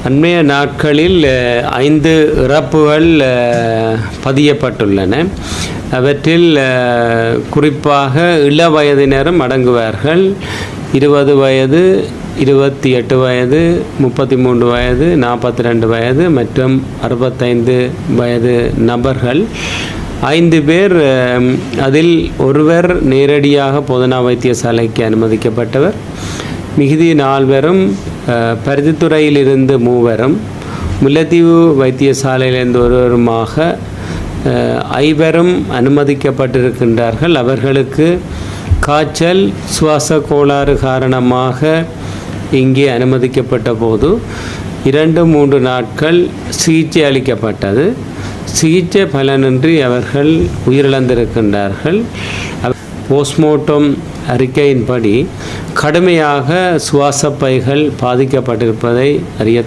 அண்மைய நாட்களில் 5 இறப்புகள் பதியப்பட்டுள்ளன. அவற்றில் குறிப்பாக இள வயதினரும் அடங்குவார்கள். 20 வயது, 28 வயது, 33 வயது, 42 வயது மற்றும் 65 வயது நபர்கள் 5 பேர். அதில் ஒருவர் நேரடியாக போதனா வைத்தியசாலைக்கு அனுமதிக்கப்பட்டவர். மிகுதி 4 பேரும் பருத்தித்துறையிலிருந்து 3 பேரும், முல்லைத்தீவு வைத்தியசாலையிலிருந்து ஒருவருமாக 5 பேரும் அனுமதிக்கப்பட்டிருக்கின்றார்கள். அவர்களுக்கு காய்ச்சல், சுவாச கோளாறு காரணமாக இங்கே அனுமதிக்கப்பட்ட போது 2-3 நாட்கள் சிகிச்சை அளிக்கப்பட்டது. சிகிச்சை பலனின்றி அவர்கள் உயிரிழந்திருக்கின்றார்கள். போஸ்ட்மார்ட்டம் அறிக்கையின்படி கடுமையாக சுவாச பைகள் பாதிக்கப்பட்டிருப்பதை அறிய